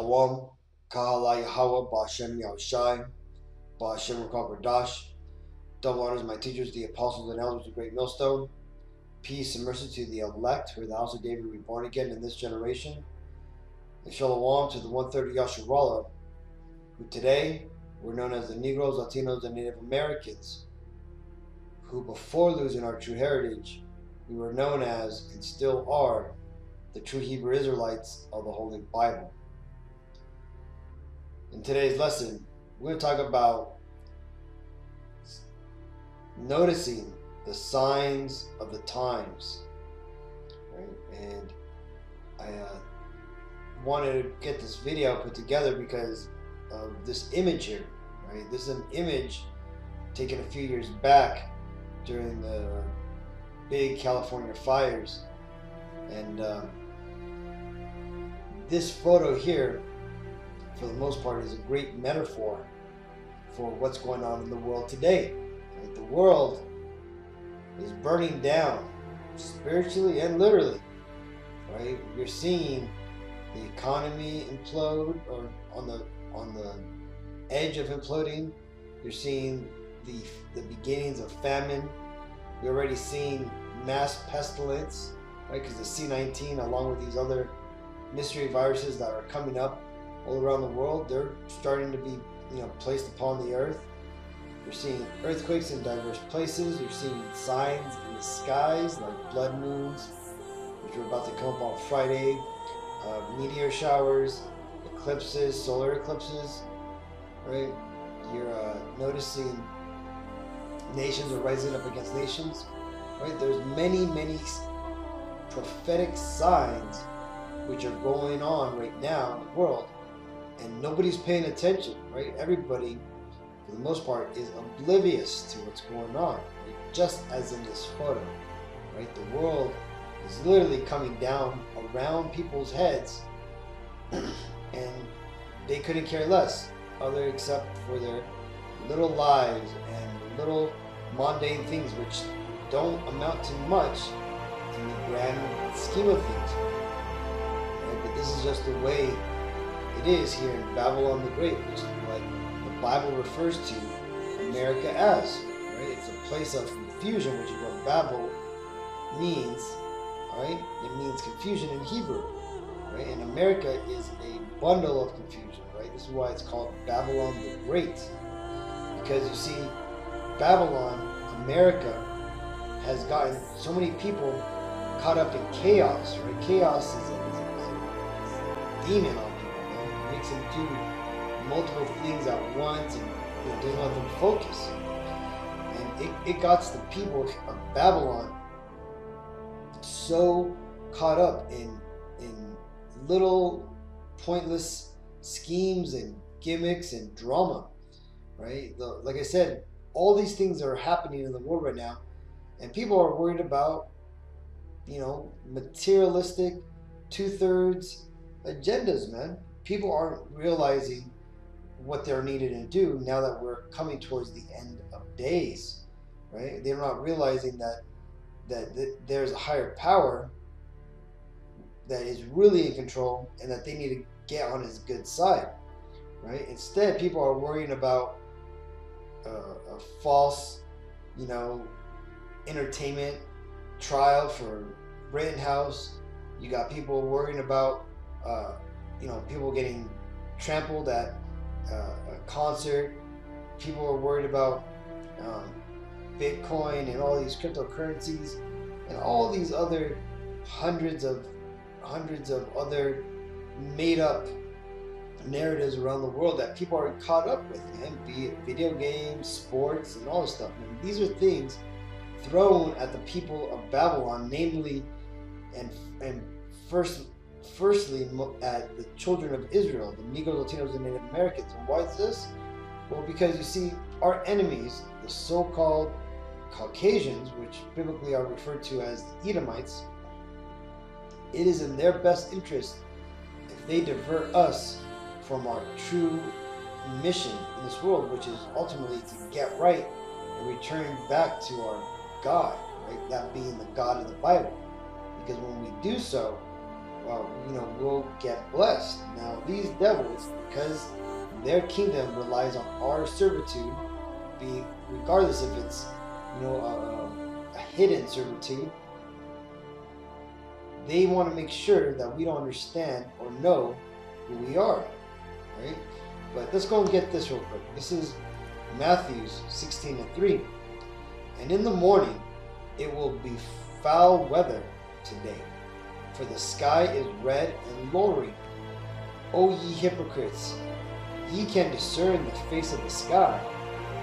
Shalom, Kahala Yahweh, Ba'ashem Yahushai, Ba'ashem Rakal Bardash. Double honors my teachers, the apostles and elders of the Great Millstone. Peace and mercy to the elect, who are the house of David reborn again in this generation. And Shalom to the 130 Yasharallah, who today were known as the Negroes, Latinos, and Native Americans, who before losing our true heritage, we were known as, and still are, the true Hebrew Israelites of the Holy Bible. In today's lesson, we're going to talk about noticing the signs of the times, right? And I wanted to get this video put together because of this image here, right? This is an image taken a few years back during the big California fires, and this photo here, for the most part, is a great metaphor for what's going on in the world today. Right? The world is burning down, spiritually and literally. Right? You're seeing the economy implode, or on the edge of imploding. You're seeing the beginnings of famine. You're already seeing mass pestilence, right? Because the C-19, along with these other mystery viruses that are coming up all around the world, they're starting to be, placed upon the earth. You're seeing earthquakes in diverse places. You're seeing signs in the skies like blood moons, which are about to come up on Friday, meteor showers, eclipses, solar eclipses, right? You're noticing nations are rising up against nations, right? There's many prophetic signs which are going on right now in the world, and nobody's paying attention, right? Everybody, for the most part, is oblivious to what's going on, right? Just as in this photo, right? The world is literally coming down around people's heads, and they couldn't care less, other except for their little lives and little mundane things which don't amount to much in the grand scheme of things. But this is just the way it is here in Babylon the Great, which is what the Bible refers to America as, right? It's a place of confusion, which is what Babel means, right? It means confusion in Hebrew, right? And America is a bundle of confusion, right? This is why it's called Babylon the Great, because you see, Babylon, America, has gotten so many people caught up in chaos, right? Chaos is a demon on people, man. It makes them do multiple things at once, and doesn't let them focus. And it got the people of Babylon so caught up in little pointless schemes and gimmicks and drama, right? Like I said, all these things are happening in the world right now, and people are worried about materialistic 2/3 agendas, man. People aren't realizing what they're needed to do now that we're coming towards the end of days, right? They're not realizing that there's a higher power that is really in control, and that they need to get on his good side, right? Instead, people are worrying about a false, entertainment trial for Rittenhouse. You got people worrying about people getting trampled at a concert. People are worried about Bitcoin and all these cryptocurrencies and all these other hundreds of other made up narratives around the world that people are caught up with, man. Be it video games, sports, and all this stuff, man. These are things thrown at the people of Babylon, namely and firstly at the children of Israel, the Negroes, Latinos, and Native Americans. And why is this? Well, because you see, our enemies, the so-called Caucasians, which biblically are referred to as the Edomites, it is in their best interest if they divert us from our true mission in this world, which is ultimately to get right and return back to our God, right? That being the God of the Bible. Because when we do so, will get blessed. Now, these devils, because their kingdom relies on our servitude, regardless if it's, a hidden servitude, they want to make sure that we don't understand or know who we are, right? But let's go and get this real quick. This is Matthew 16:3. And in the morning it will be foul weather today, for the sky is red and lowering. O ye hypocrites, ye can discern the face of the sky,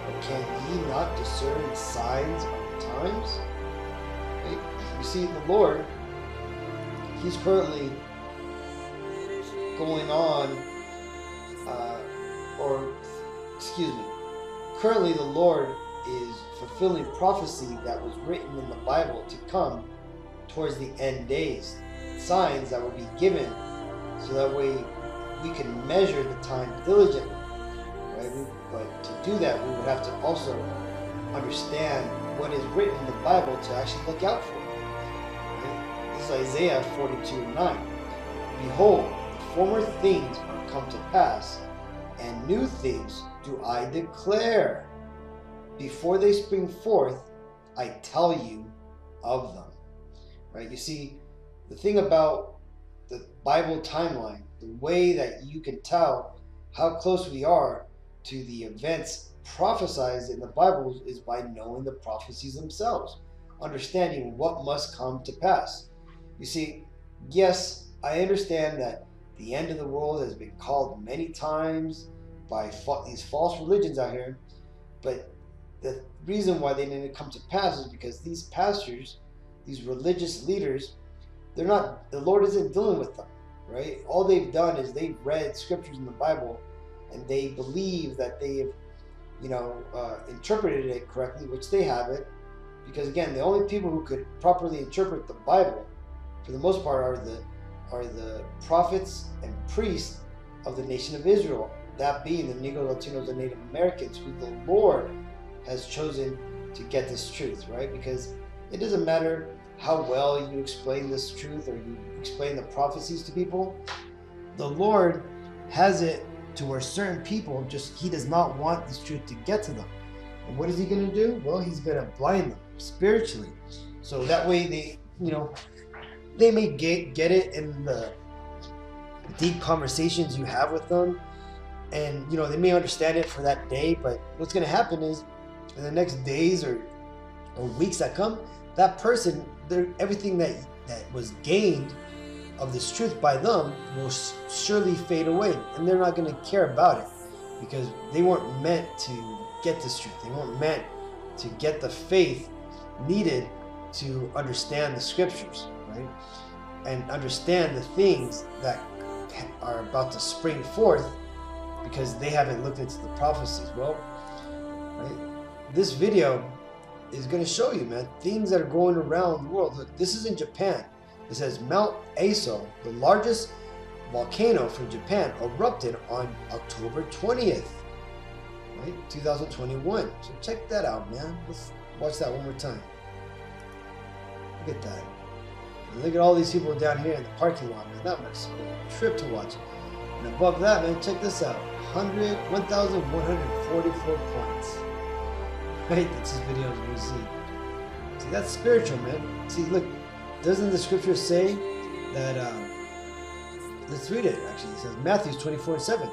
but can ye not discern the signs of the times? Right? You see, the Lord, He's currently going on, currently the Lord is fulfilling prophecy that was written in the Bible to come towards the end days. Signs that will be given so that way we can measure the time diligently. Right? But to do that, we would have to also understand what is written in the Bible to actually look out for. Right? This is Isaiah 42:9. Behold, the former things are come to pass, and new things do I declare. Before they spring forth, I tell you of them. Right? You see, the thing about the Bible timeline, the way that you can tell how close we are to the events prophesied in the Bible is by knowing the prophecies themselves, understanding what must come to pass. You see, yes, I understand that the end of the world has been called many times by these false religions out here, but the reason why they didn't come to pass is because these pastors, these religious leaders, the Lord isn't dealing with them, right? All they've done is they've read scriptures in the Bible and they believe that they've, interpreted it correctly, which they haven't, because again, the only people who could properly interpret the Bible, for the most part, are the prophets and priests of the nation of Israel, that being the Negro, Latinos, and Native Americans, who the Lord has chosen to get this truth, right? Because it doesn't matter how well you explain this truth or you explain the prophecies to people, the Lord has it to where certain people He does not want this truth to get to them. And what is He going to do? Well, He's going to blind them spiritually. So that way they may get it in the deep conversations you have with them. And, they may understand it for that day, but what's going to happen is in the next days or weeks that come, that person, everything that was gained of this truth by them will surely fade away, and they're not going to care about it because they weren't meant to get this truth. They weren't meant to get the faith needed to understand the scriptures, right? And understand the things that are about to spring forth because they haven't looked into the prophecies. Well, right? This video is going to show you, man, things that are going around the world. Look, this is in Japan. It says Mount Aso, the largest volcano from Japan, erupted on October 20th, right, 2021. So check that out, man. Let's watch that one more time. Look at that. And look at all these people down here in the parking lot, man. That was a trip to watch. And above that, man, check this out. 1,144 points. Right, that's this video we'll see. See, that's spiritual, man. See, look, doesn't the scripture say that, let's read it, actually. It says, Matthew 24:7.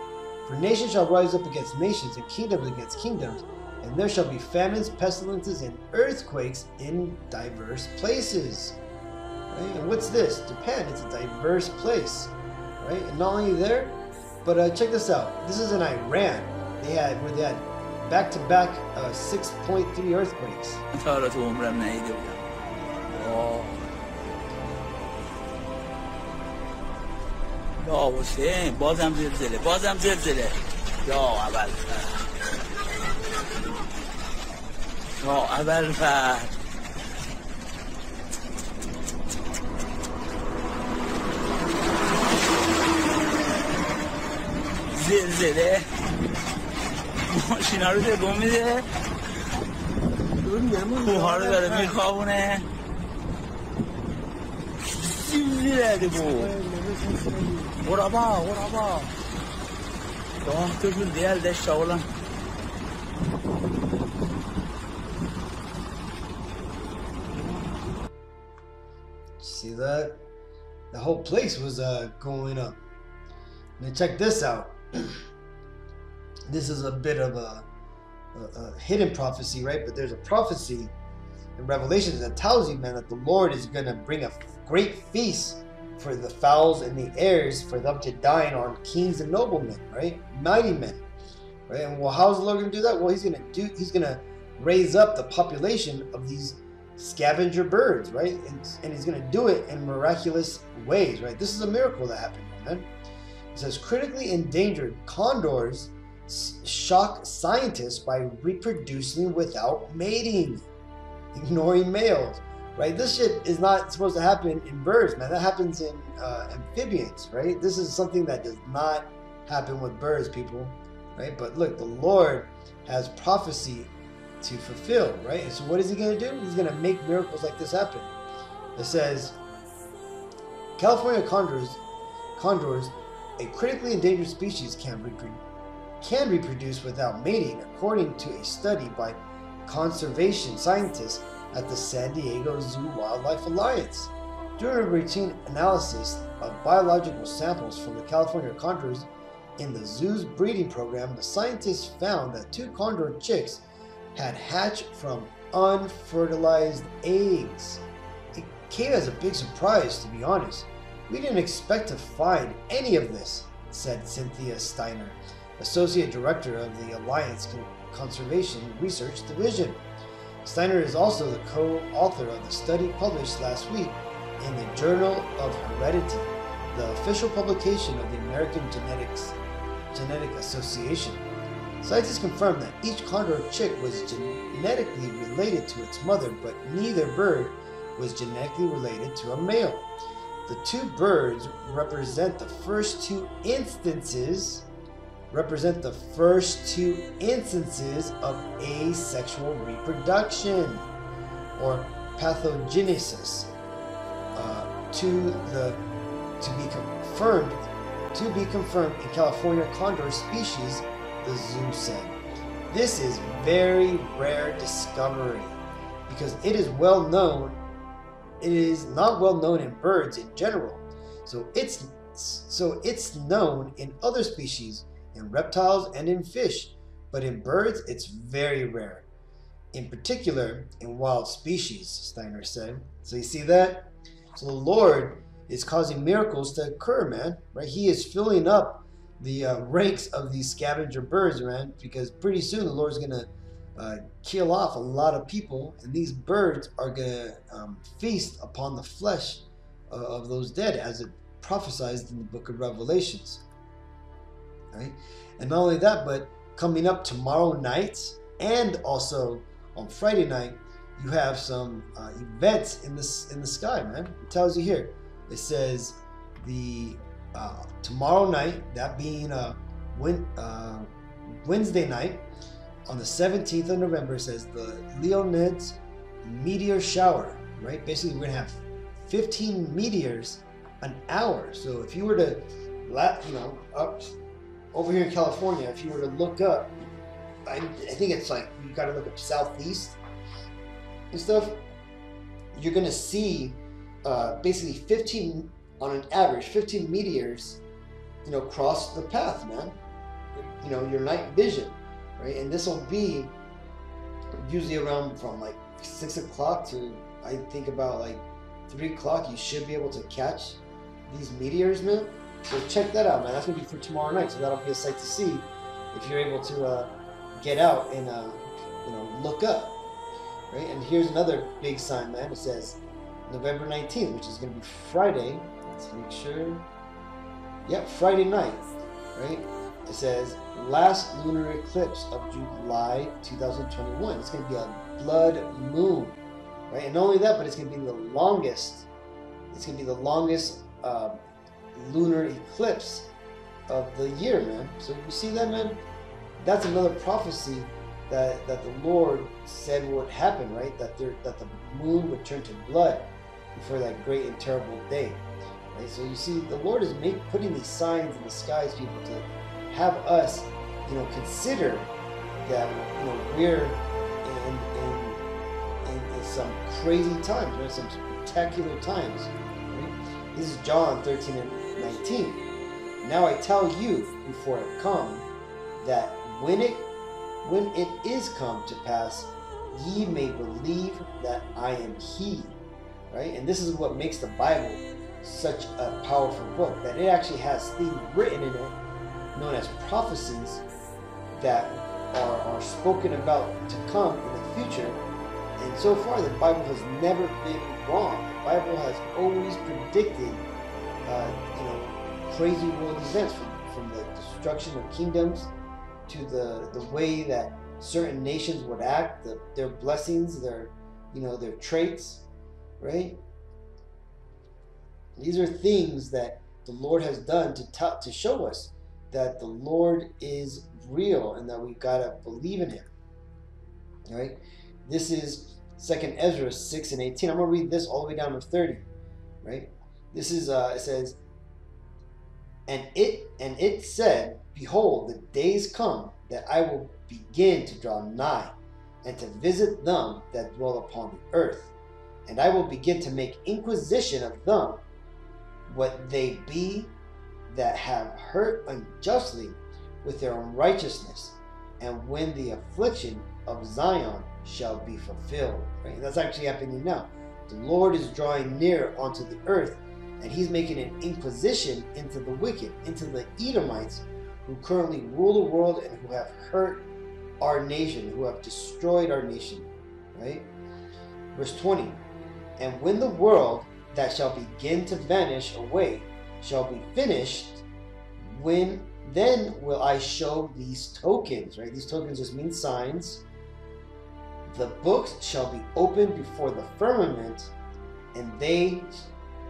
For nation shall rise up against nations, and kingdoms against kingdoms, and there shall be famines, pestilences, and earthquakes in diverse places. Right? And what's this? Japan, it's a diverse place. Right? And not only there, but check this out. This is in Iran. They had back-to-back 6.3 earthquakes. یا حسین بازم زلزله یا ابوالفضل زلزله ماشینا رو تکون میده کوها رو داره میخوابونه zilziledi bu. Oraba. Tamam tübül değil de şavlan. See that? The whole place was going up. Now check this out. This is a bit of a hidden prophecy, right? But there's a prophecy in Revelations that tells you, man, that the Lord is going to bring a great feast for the fowls and the airs, for them to dine on kings and noblemen, right? Mighty men, right? And well, how is the Lord going to do that? Well, he's going to raise up the population of these scavenger birds, right? And he's going to do it in miraculous ways, right? This is a miracle that happened, man. It says critically endangered condors shock scientists by reproducing without mating, ignoring males, right? This shit is not supposed to happen in birds, man. That happens in amphibians, right? This is something that does not happen with birds, people, right? But look, the Lord has prophecy to fulfill, right? And so what is he going to do? He's going to make miracles like this happen. It says, California condors, a critically endangered species, can reproduce without mating, according to a study by conservation scientists at the San Diego Zoo Wildlife Alliance. During a routine analysis of biological samples from the California condors in the zoo's breeding program, the scientists found that 2 condor chicks had hatched from unfertilized eggs. It came as a big surprise, to be honest. We didn't expect to find any of this, said Cynthia Steiner, Associate Director of the Alliance Conservation Research Division. Steiner is also the co-author of the study published last week in the Journal of Heredity, the official publication of the American Genetic Association. Scientists confirmed that each condor chick was genetically related to its mother, but neither bird was genetically related to a male. The 2 birds represent the first two instances of asexual reproduction, or pathogenesis, to be confirmed in California condor species, the zoo said. This is very rare discovery because it is well known. It is not well known in birds in general. So it's known in other species, in reptiles and in fish, but in birds it's very rare. In particular, in wild species, Steiner said. So you see that? So the Lord is causing miracles to occur, man. Right? He is filling up the ranks of these scavenger birds, man, because pretty soon the Lord's gonna kill off a lot of people, and these birds are gonna feast upon the flesh of those dead, as it prophesied in the book of Revelations. Right? And not only that, but coming up tomorrow night and also on Friday night, you have some events in the sky, man. It tells you here. It says the tomorrow night, that being Wednesday night, on the 17th of November, it says the Leonids meteor shower, right? Basically, we're going to have 15 meteors an hour. So if you were to, up over here in California, if you were to look up, I think it's like, you got to look up southeast and stuff, you're going to see basically 15, on an average, 15 meteors, cross the path, man. Your night vision, right? And this will be usually around from like 6 o'clock to, I think, about like 3 o'clock. You should be able to catch these meteors, man. So check that out, man. That's gonna be for tomorrow night. So that'll be a sight to see if you're able to get out and look up, right? And here's another big sign, man. It says November 19th, which is gonna be Friday. Let's make sure. Yep, Friday night, right? It says last lunar eclipse of July 2021. It's going to be a blood moon, right? And not only that, but it's going to be the longest. It's going to be the longest lunar eclipse of the year, man. So you see that, man? That's another prophecy that the Lord said would happen, right? That the moon would turn to blood, before that great and terrible day. Right? So you see, the Lord is putting these signs in the skies, people, to have us, consider that, we're in some crazy times, right? Some spectacular times. Right? This is John 13 and 19. Now I tell you before it come, that when it is come to pass, ye may believe that I am He. Right? And this is what makes the Bible such a powerful book, that it actually has things written in it known as prophecies that are spoken about to come in the future. And so far, the Bible has never been wrong. The Bible has always predicted, crazy world events, from the destruction of kingdoms to the way that certain nations would act, their blessings, their traits, right? These are things that the Lord has done to show us that the Lord is real and that we've got to believe in Him. All right? This is 2nd Ezra 6 and 18. I'm going to read this all the way down to 30. Right? This is, it says, And it said, Behold, the days come that I will begin to draw nigh, and to visit them that dwell upon the earth. And I will begin to make inquisition of them, what they be that have hurt unjustly with their unrighteousness, and when the affliction of Zion shall be fulfilled. Right? And that's actually happening now. The Lord is drawing near onto the earth, and He's making an inquisition into the wicked, into the Edomites, who currently rule the world and who have hurt our nation, who have destroyed our nation. Right? Verse 20. And when the world that shall begin to vanish away shall be finished, then will I show these tokens. Right? These tokens just mean signs. The books shall be opened before the firmament, and they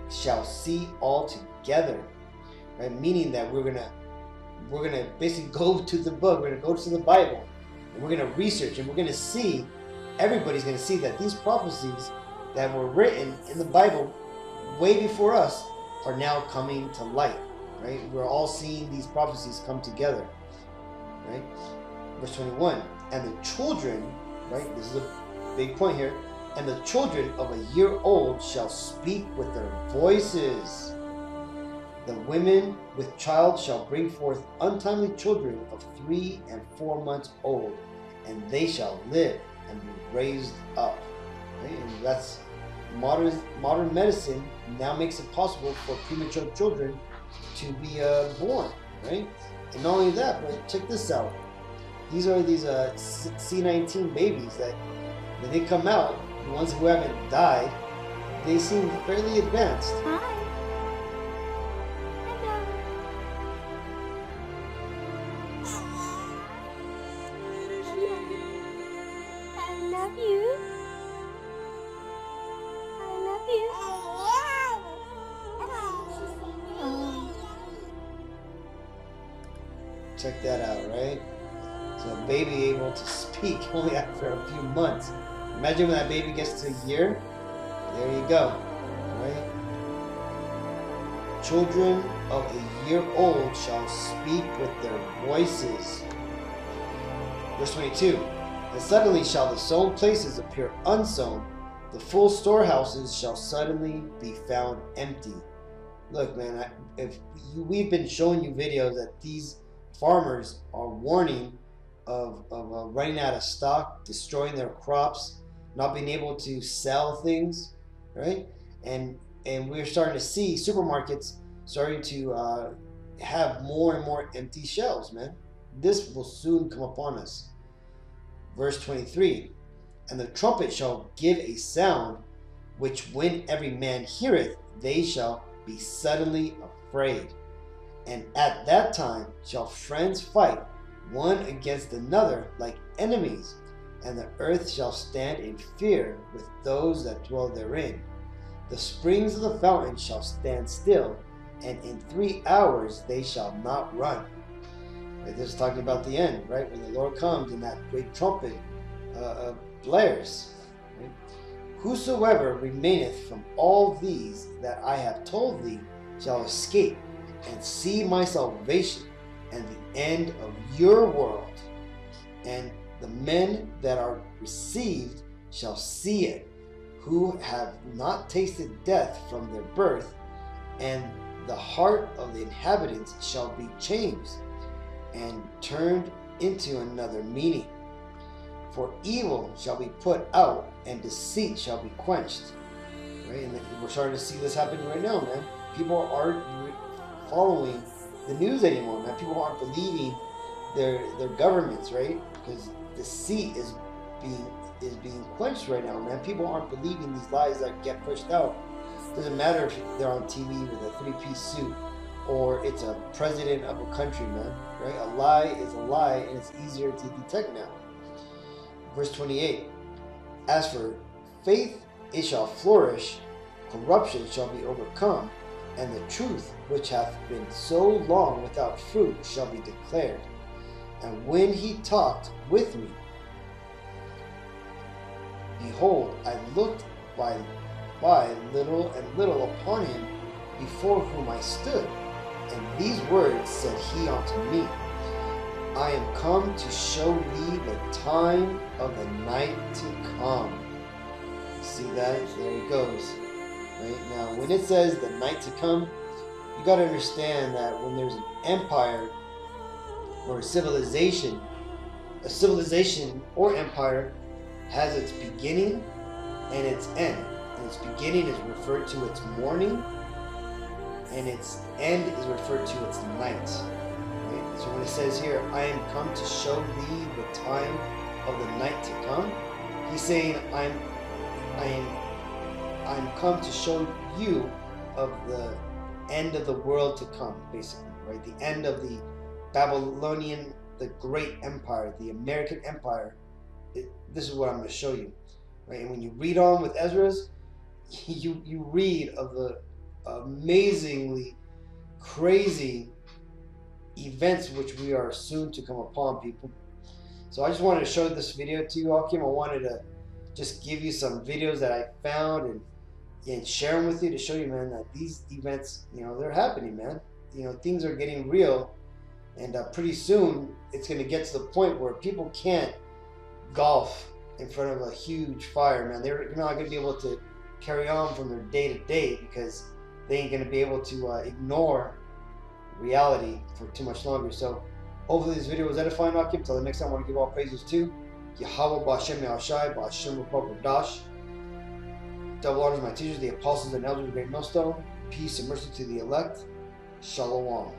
shall see all together. Right? Meaning that we're gonna basically go to the book, we're gonna go to the Bible, and we're gonna research, and we're gonna see, everybody's gonna see that these prophecies that were written in the Bible way before us are now coming to light. Right? We're all seeing these prophecies come together. Right? Verse 21. And the children, right? This is a big point here. And the children of a year old shall speak with their voices. The women with child shall bring forth untimely children of 3 and 4 months old, and they shall live and be raised up. Right? And that's modern medicine now makes it possible for premature children to be born. Right? And not only that, but check this out. These are these C19 babies that when they come out, the ones who haven't died, they seem fairly advanced. Hi. Hello. I love you. I love you. Check that out, right? So a baby able to speak only after a few months. Imagine when that baby gets to a year. There you go, right? Children of a year old shall speak with their voices. Verse 22. And suddenly shall the sown places appear unsown. The full storehouses shall suddenly be found empty. Look, man, we've been showing you videos that these farmers are warning of running out of stock, destroying their crops, not being able to sell things, right? And we're starting to see supermarkets starting to have more and more empty shelves, man. This will soon come upon us. Verse 23, and the trumpet shall give a sound, which when every man heareth, they shall be suddenly afraid. And at that time shall friends fight one against another like enemies, and the earth shall stand in fear with those that dwell therein. The springs of the fountain shall stand still, and in 3 hours they shall not run. Right, this is talking about the end, right? When the Lord comes and that great trumpet blares. Right? Whosoever remaineth from all these that I have told thee shall escape and see my salvation and the end of your world. And the men that are received shall see it, who have not tasted death from their birth, and the heart of the inhabitants shall be changed and turned into another meaning. For evil shall be put out, and deceit shall be quenched. Right? And we're starting to see this happening right now, man. People aren't following the news anymore, man. People aren't believing their governments, right? Because deceit is being quenched right now, man. People aren't believing these lies that get pushed out. Doesn't matter if they're on TV with a three-piece suit or it's a president of a country, man. Right? A lie is a lie, and it's easier to detect now. Verse 28. As for faith, it shall flourish, corruption shall be overcome, and the truth which hath been so long without fruit shall be declared. And when he talked with me, behold, I looked by little and little upon him before whom I stood, and these words said he unto me, I am come to show thee the time of the night to come. See that? There it goes. Right now, when it says the night to come, you got to understand that when there's an empire or a civilization or empire has its beginning and its end. And its beginning is referred to its morning, and its end is referred to its night. Right? So when it says here, I am come to show thee the time of the night to come, he's saying I'm come to show you of the end of the world to come, basically, right? The end of the Babylonian, the great empire, the American empire. This is what I'm going to show you, right? And when you read on with Ezra's, you read of the amazingly crazy events which we are soon to come upon, people. So I just wanted to show this video to you, Akim. I wanted to just give you some videos that I found and share them with you to show you, man, that these events, they're happening, man. Things are getting real, and pretty soon it's going to get to the point where people can't golf in front of a huge fire, man. They're not going to be able to carry on from their day to day because they ain't going to be able to ignore reality for too much longer. So hopefully this video was edifying, Akim. Till the next time, I want to give all praises to Yahweh, Ba'ashem Yahushai, Ba'ashem Dash. Double honors my teachers, the apostles and elders of the great millstone. Peace and mercy to the elect. Shalom.